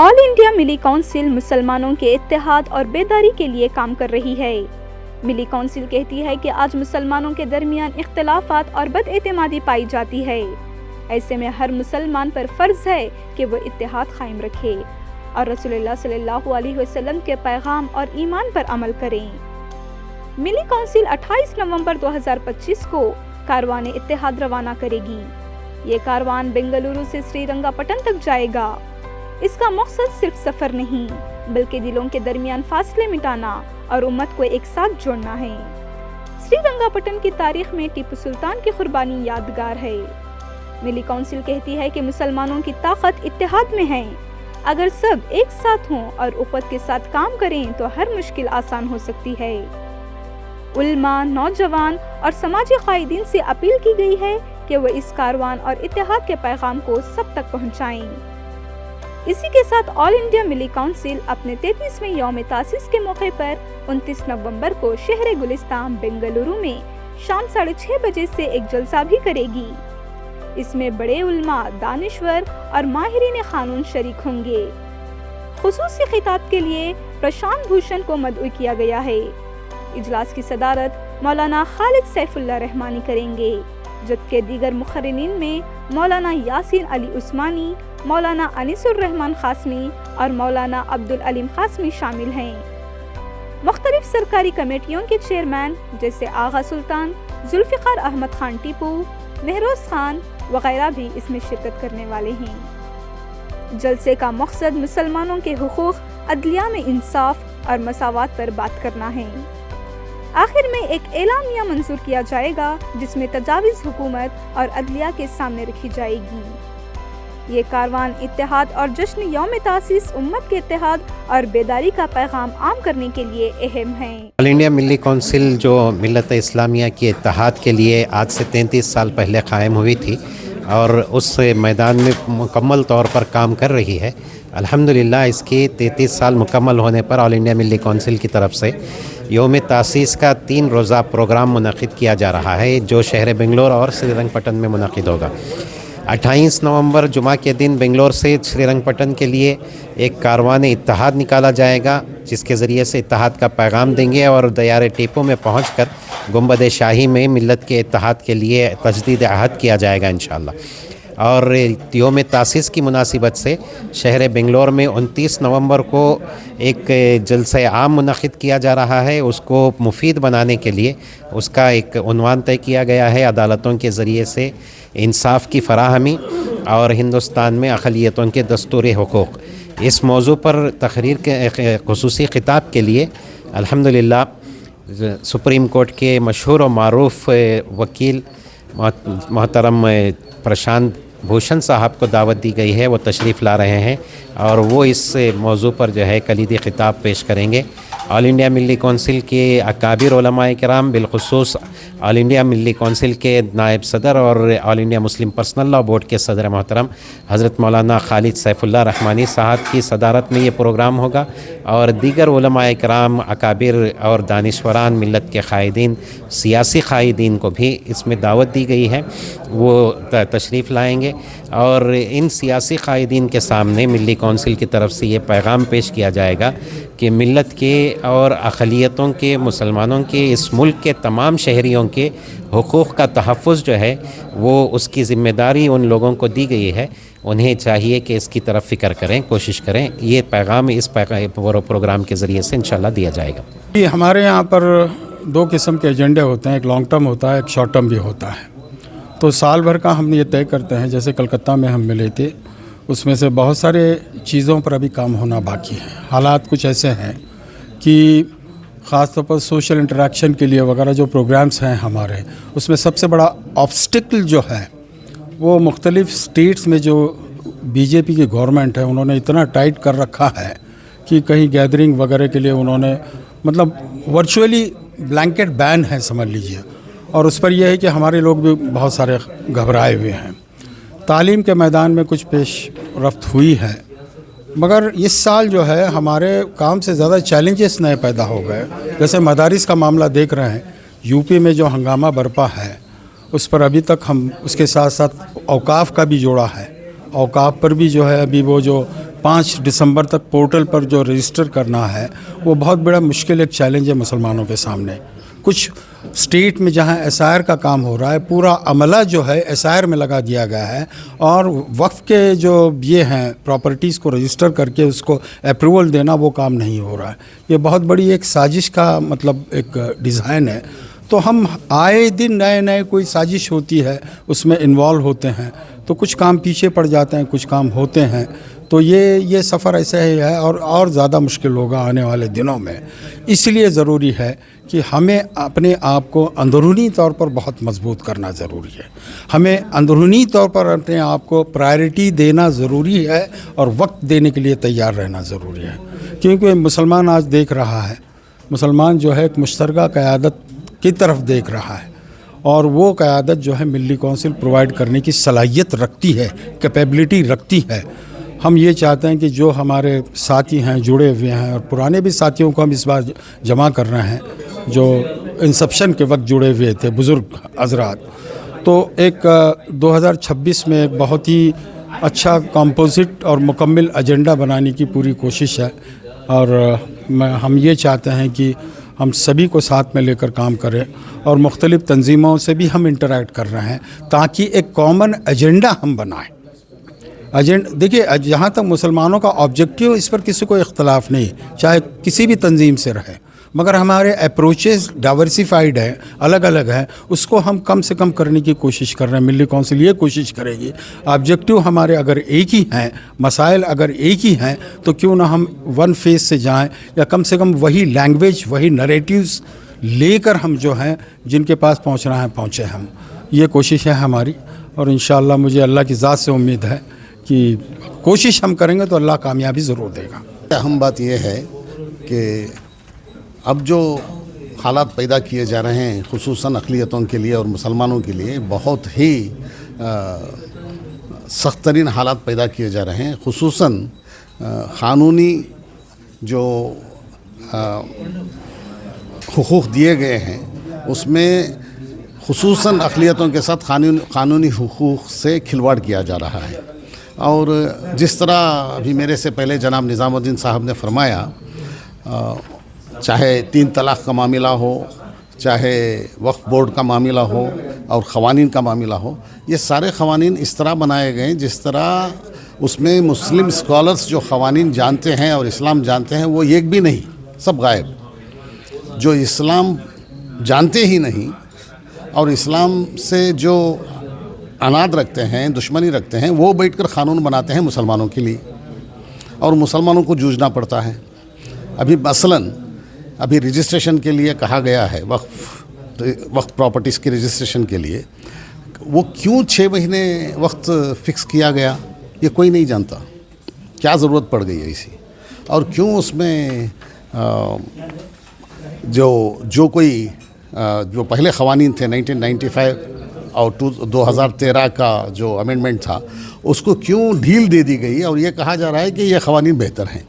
All India मिली council मुसलमानों के इत्तेहाद और बेदारी के लिए काम कर रही है। मिली काउंसिल कहती है कि आज मुसलमानों के दरमियान इख्तिलाफात और बदएतमादी पाई जाती है। ऐसे में हर मुसलमान पर फर्ज है कि वो इत्तेहाद कायम रखे और रसूलुल्लाह सल्लल्लाहु अलैहि वसल्लम के पैगाम और ईमान पर अमल करें। मिली काउंसिल 28 नवंबर 2025 को कारवान इत्तेहाद रवाना करेगी। ये कारवान बेंगलुरु से श्रीरंगापटन तक जाएगा। इसका मकसद सिर्फ सफर नहीं बल्कि दिलों के दरमियान फासले मिटाना और उम्मत को एक साथ जोड़ना है। श्रीरंगापटन की तारीख में टीपू सुल्तान की कुर्बानी यादगार है। मिली काउंसिल कहती है कि मुसलमानों की ताकत इत्तेहाद में है। अगर सब एक साथ हों और उखवत के साथ काम करें तो हर मुश्किल आसान हो सकती है। उल्मा, नौजवान और समाजी कायदीन से अपील की गई है कि वो इस कारवान और इत्तेहाद के पैगाम को सब तक पहुंचाएं। इसी के साथ ऑल इंडिया मिली काउंसिल अपने 33वें यौम तासीस के मौके पर 29 नवंबर को शहर गुलिस्तान बेंगलुरु में शाम 6:30 बजे से एक जलसा भी करेगी। इसमें बड़े उल्मा, दानिश्वर और माहिरीन कानून शरीक होंगे। खुसूसी खिताब के लिए प्रशांत भूषण को मदऊ किया गया है। इजलास की सदारत मौलाना खालिद सैफुल्लाह रहमानी करेंगे, जबकि दीगर मुखर्रिरीन में मौलाना यासीन अली उस्मानी, मौलाना अनीसुर रहमान खासमी और मौलाना अब्दुल अलीम खासमी शामिल हैं। मुख्तलिफ सरकारी कमेटियों के चेयरमैन जैसे आगा सुल्तान, जुल्फिकार अहमद खान टीपू, महरोज खान वगैरह भी इसमें शिरकत करने वाले हैं। जलसे का मकसद मुसलमानों के हुकूक, अदलिया में इंसाफ और मसावात पर बात करना है। आखिर में एक एलामिया मंजूर किया जाएगा जिसमें तजावीज़ हुकूमत और अदलिया के सामने रखी जाएगी। ये कारवान इत्तेहाद और जश्न यौम तासीस उम्मत के इत्तेहाद और बेदारी का पैगाम आम करने के लिए अहम है। ऑल इंडिया मिली काउंसिल जो मिल्लत इस्लामिया के इत्तेहाद के लिए आज से 33 साल पहले कायम हुई थी और उस मैदान में मुकम्मल तौर पर काम कर रही है। अल्हम्दुलिल्लाह इसके 33 साल मुकम्मल होने पर ऑल इंडिया मिली काउंसिल की तरफ से यौम तासीस का 3 रोज़ा प्रोग्राम मुनक़िद किया जा रहा है जो शहर बेंगलोर और श्रीरंगपटन में मुनक़िद होगा। 28 नवंबर जुमा के दिन बेंगलोर से श्रीरंगपटन के लिए एक कारवान इत्तेहाद निकाला जाएगा जिसके ज़रिए से इत्तेहाद का पैगाम देंगे और दयारे टीपू में पहुंचकर गुंबद शाही में मिल्लत के इत्तेहाद के लिए तजदीद अहद किया जाएगा इंशाअल्लाह। और यौम तासीस की मुनासिबत से शहर बेंगलोर में 29 नवंबर को एक जलसा आम मुनक़िद किया जा रहा है। उसको मुफीद बनाने के लिए उसका एक उन्वान तय किया गया है, अदालतों के ज़रिए से इंसाफ की फ़राहमी और हिंदुस्तान में अक़लियतों के दस्तूरी हुकूक़। इस मौजू पर तकरीर के ख़ुसूसी ख़िताब के लिए अल्हम्दुलिल्लाह सुप्रीम कोर्ट के मशहूर और मारूफ़ वकील मोहतरम प्रशांत भूषण साहब को दावत दी गई है। वो तशरीफ़ ला रहे हैं और वो इस मौजू पर जो है कलीदी ख़िताब पेश करेंगे। ऑल इंडिया मिली काउंसिल के अकाबिर उलमाए किराम, बिलखुसूस ऑल इंडिया मिली काउंसिल के नायब सदर और all India Muslim personal law board के सदर मोहतरम हज़रत मौलाना खालिद सैफुल्लाह रहमानी साहब की सदारत में ये प्रोग्राम होगा और दीगर उलमाए किराम, अकाबिर और दानिश्वरान, मिल्लत के कायदीन, सियासी कायदीन को भी इसमें दावत दी गई है। वो तशरीफ़ लाएँगे और इन सियासी कायदीन के सामने मिली काउंसिल की तरफ से ये पैगाम पेश किया जाएगा कि मिल्लत के और अक़लियतों के, मुसलमानों के, इस मुल्क के तमाम शहरियों के हुकूक़ का तहफ़्फ़ुज़ जो है वो उसकी ज़िम्मेदारी उन लोगों को दी गई है। उन्हें चाहिए कि इसकी तरफ फ़िक्र करें, कोशिश करें। ये पैगाम इस प्रोग्राम के ज़रिए से इंशाअल्लाह दिया जाएगा। हमारे यहाँ पर 2 किस्म के एजेंडे होते हैं, एक लॉन्ग टर्म होता है, एक शॉर्ट टर्म भी होता है। तो साल भर का हम ये तय करते हैं। जैसे कलकत्ता में हम मिले थे, उसमें से बहुत सारे चीज़ों पर अभी काम होना बाकी है। हालात कुछ ऐसे हैं कि ख़ास तौर पर सोशल इंटरेक्शन के लिए वगैरह जो प्रोग्राम्स हैं हमारे, उसमें सबसे बड़ा ऑब्स्टिकल जो है वो मुख्तलिफ़ स्टेट्स में जो बीजेपी की गवर्नमेंट है उन्होंने इतना टाइट कर रखा है कि कहीं गैदरिंग वगैरह के लिए उन्होंने मतलब वर्चुअली ब्लैंकेट बैन है समझ लीजिए। और उस पर यह है कि हमारे लोग भी बहुत सारे घबराए हुए हैं। तालीम के मैदान में कुछ पेश रफ्त हुई है, मगर इस साल जो है हमारे काम से ज़्यादा चैलेंजेस नए पैदा हो गए। जैसे मदारिस का मामला देख रहे हैं, यूपी में जो हंगामा बरपा है उस पर अभी तक हम उसके साथ साथ औकाफ़ का भी जोड़ा है। औकाफ़ पर भी जो है अभी वो जो 5 दिसंबर तक पोर्टल पर जो रजिस्टर करना है वो बहुत बड़ा मुश्किल एक चैलेंज है मुसलमानों के सामने। कुछ स्टेट में जहां एसआईआर का काम हो रहा है, पूरा अमला जो है एसआईआर में लगा दिया गया है, और वक्फ के जो ये हैं प्रॉपर्टीज़ को रजिस्टर करके उसको अप्रूवल देना वो काम नहीं हो रहा है। ये बहुत बड़ी एक साजिश का मतलब एक डिज़ाइन है। तो हम आए दिन नए नए कोई साजिश होती है उसमें इन्वॉल्व होते हैं, तो कुछ काम पीछे पड़ जाते हैं, कुछ काम होते हैं। तो ये सफ़र ऐसा ही है और ज़्यादा मुश्किल होगा आने वाले दिनों में। इसलिए ज़रूरी है कि हमें अपने आप को अंदरूनी तौर पर बहुत मजबूत करना ज़रूरी है। हमें अंदरूनी तौर पर अपने आप को प्रायोरिटी देना ज़रूरी है और वक्त देने के लिए तैयार रहना ज़रूरी है। क्योंकि मुसलमान आज देख रहा है, मुसलमान जो है एक मुश्तरका क़यादत की तरफ देख रहा है, और वो क़यादत जो है मिली कौंसिल प्रोवाइड करने की सलाहियत रखती है, कैपेबिलिटी रखती है। हम ये चाहते हैं कि जो हमारे साथी हैं जुड़े हुए हैं, और पुराने भी साथियों को हम इस बार जमा कर रहे हैं जो इंसेप्शन के वक्त जुड़े हुए थे, बुज़ुर्ग हज़रात। तो एक 2026 में एक बहुत ही अच्छा कंपोजिट और मुकम्मल एजेंडा बनाने की पूरी कोशिश है, और हम ये चाहते हैं कि हम सभी को साथ में लेकर काम करें, और मुख्तलिफ़ तंजीमों से भी हम इंटरैक्ट कर रहे हैं ताकि एक कॉमन एजेंडा हम बनाएं। देखिए, जहाँ तक मुसलमानों का ऑब्जेक्टिव, इस पर किसी को इख्तलाफ नहीं, चाहे किसी भी तंजीम से रहे, मगर हमारे अप्रोचेस डाइवर्सिफाइड है, अलग अलग है, उसको हम कम से कम करने की कोशिश कर रहे हैं। मिली कौंसिल ये कोशिश करेगी, ऑब्जेक्टिव हमारे अगर एक ही हैं, मसाइल अगर एक ही हैं, तो क्यों ना हम वन फेस से जाएं, या कम से कम वही लैंग्वेज, वही नरेटिव्स लेकर हम जो हैं जिनके पास पहुंचना है पहुंचे हम। ये कोशिश है हमारी, और इंशाअल्लाह मुझे अल्लाह की ज़ात से उम्मीद है कि कोशिश हम करेंगे तो अल्लाह कामयाबी ज़रूर देगा। अहम बात यह है कि अब जो हालात पैदा किए जा रहे हैं खुसूसन अक़लियतों के लिए और मुसलमानों के लिए, बहुत ही सख्त तरीन हालात पैदा किए जा रहे हैं। खुसूसन क़ानूनी जो हुकूक़ दिए गए हैं उसमें खुसूसन अक़लियतों के साथ क़ानूनी हुकूक़ से खिलवाड़ किया जा रहा है। और जिस तरह अभी मेरे से पहले जनाब निज़ामुद्दीन साहब ने फरमाया, चाहे 3 तलाक़ का मामला हो, चाहे वक्फ बोर्ड का मामला हो और क़वानीन का मामला हो, ये सारे क़वानीन इस तरह बनाए गए जिस तरह उसमें मुस्लिम स्कॉलर्स जो क़वानीन जानते हैं और इस्लाम जानते हैं वो एक भी नहीं, सब गायब। जो इस्लाम जानते ही नहीं और इस्लाम से जो अनाद रखते हैं, दुश्मनी रखते हैं, वो बैठकर क़ानून बनाते हैं मुसलमानों के लिए, और मुसलमानों को जूझना पड़ता है। अभी मसलन अभी रजिस्ट्रेशन के लिए कहा गया है, वक्फ प्रॉपर्टीज़ की रजिस्ट्रेशन के लिए, वो क्यों 6 महीने वक्त फ़िक्स किया गया ये कोई नहीं जानता। क्या ज़रूरत पड़ गई है इसी, और क्यों उसमें जो पहले क़वानीन थे 1995 और 2013 का जो अमेंडमेंट था उसको क्यों ढील दे दी गई, और ये कहा जा रहा है कि ये क़वानीन बेहतर हैं,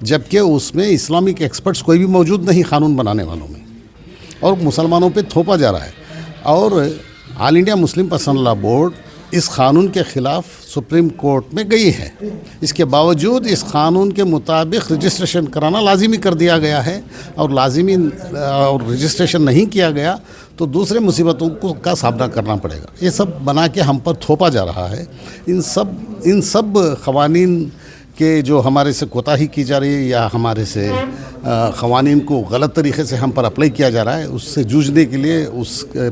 जबकि उसमें इस्लामिक एक्सपर्ट्स कोई भी मौजूद नहीं क़ानून बनाने वालों में, और मुसलमानों पे थोपा जा रहा है। और all India Muslim personal law board इस क़ानून के ख़िलाफ़ सुप्रीम कोर्ट में गई है। इसके बावजूद इस क़ानून के मुताबिक रजिस्ट्रेशन कराना लाजिमी कर दिया गया है, और लाजिमी और रजिस्ट्रेशन नहीं किया गया तो दूसरे मुसीबतों का सामना करना पड़ेगा। ये सब बना के हम पर थोपा जा रहा है। इन सब क़वानीन के जो हमारे से कोताही की जा रही है या हमारे से क़वानीन को गलत तरीक़े से हम पर अप्लाई किया जा रहा है, उससे जूझने के लिए,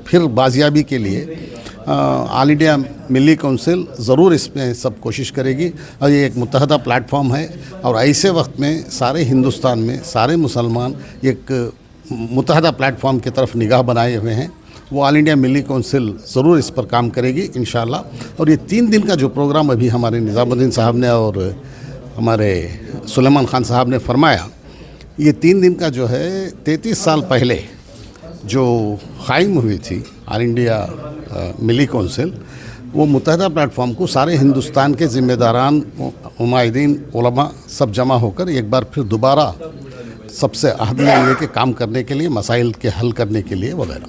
फिर बाजियाबी के लिए ऑल इंडिया मिली कौंसिल ज़रूर इसमें सब कोशिश करेगी। और ये एक मुत्तहदा प्लेटफॉर्म है, और ऐसे वक्त में सारे हिंदुस्तान में सारे मुसलमान एक मुत्तहदा प्लेटफॉर्म की तरफ निगाह बनाए हुए हैं। वो ऑल इंडिया मिली कौंसिल ज़रूर इस पर काम करेगी इंशाअल्लाह। और ये 3 दिन का जो प्रोग्राम अभी हमारे निज़ामुद्दीन साहब ने और हमारे सुलेमान ख़ान साहब ने फरमाया, ये 3 दिन का जो है 33 साल पहले जो क़ायम हुई थी ऑल इंडिया मिली कौंसिल, वो मुत्तहदा प्लेटफॉर्म को सारे हिंदुस्तान के ज़िम्मेदारान, उमाइदीन, उलमा सब जमा होकर एक बार फिर दोबारा सबसे अहद में लेके काम करने के लिए, मसाइल के हल करने के लिए वगैरह।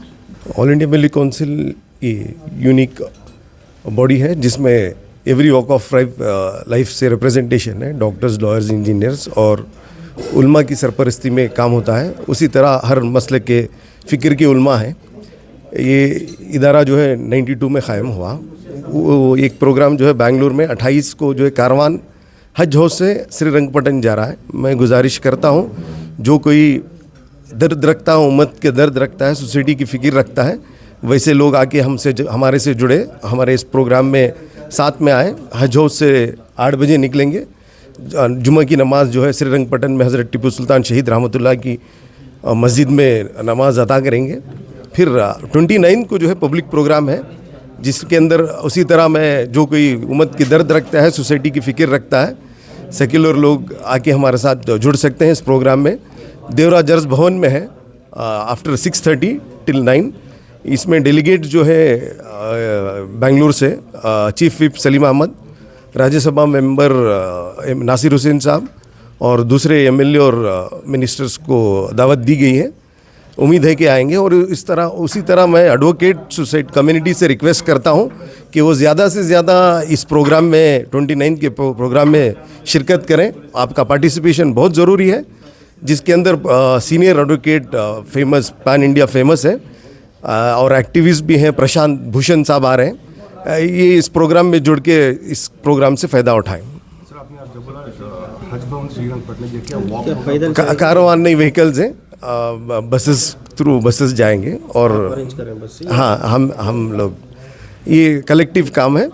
ऑल इंडिया मिली कौंसिल यूनिक बॉडी है जिसमें एवरी वॉक ऑफ लाइफ से रिप्रेजेंटेशन है, डॉक्टर्स, लॉयर्स, इंजीनियर्स और उल्मा की सरपरस्ती में काम होता है। उसी तरह हर मसले के फ़िक्र के उल्मा हैं। ये इदारा जो है 92 में क़ायम हुआ। वो एक प्रोग्राम जो है बेंगलुरु में 28 को जो है कारवान हज हाउस से श्रीरंगपट्टन जा रहा है। मैं गुजारिश करता हूँ जो कोई दर्द रखता है, उम्मत के दर्द रखता है, सोसाइटी की फ़िक्र रखता है, वैसे लोग आके हमारे से जुड़े, हमारे इस प्रोग्राम में साथ में आए। हज हाउस से 8 बजे निकलेंगे। जुम्मे की नमाज़ जो है श्रीरंगपट्टन में हज़रत टिप्पू सुल्तान शहीद रहमतुल्लाह की मस्जिद में नमाज अदा करेंगे। फिर 29 को जो है पब्लिक प्रोग्राम है, जिसके अंदर उसी तरह मैं जो कोई उम्मत की दर्द रखता है, सोसाइटी की फ़िक्र रखता है, सेक्युलर लोग आके हमारे साथ जुड़ सकते हैं इस प्रोग्राम में। देवरा जर्ज भवन में है आफ्टर 6:30 till 9। इसमें डेलीगेट जो है बेंगलुरु से chief whip Salim Ahmed, Rajya Sabha member Nasir Hussain sahab और दूसरे एमएलए और मिनिस्टर्स को दावत दी गई है। उम्मीद है कि आएंगे। और उसी तरह मैं एडवोकेट सोसाइटी कम्युनिटी से रिक्वेस्ट करता हूं कि वो ज़्यादा से ज़्यादा इस प्रोग्राम में 29 के प्रोग्राम में शिरकत करें। आपका पार्टिसिपेशन बहुत ज़रूरी है, जिसके अंदर senior advocate famous pan India famous है और एक्टिविस्ट भी हैं, प्रशांत भूषण साहब आ रहे हैं। ये इस प्रोग्राम में जुड़ के इस प्रोग्राम से फ़ायदा उठाएं। कारवान नहीं, व्हीकल्स हैं, बसेस थ्रू बसेस जाएंगे। और हाँ, हम लोग ये कलेक्टिव काम है।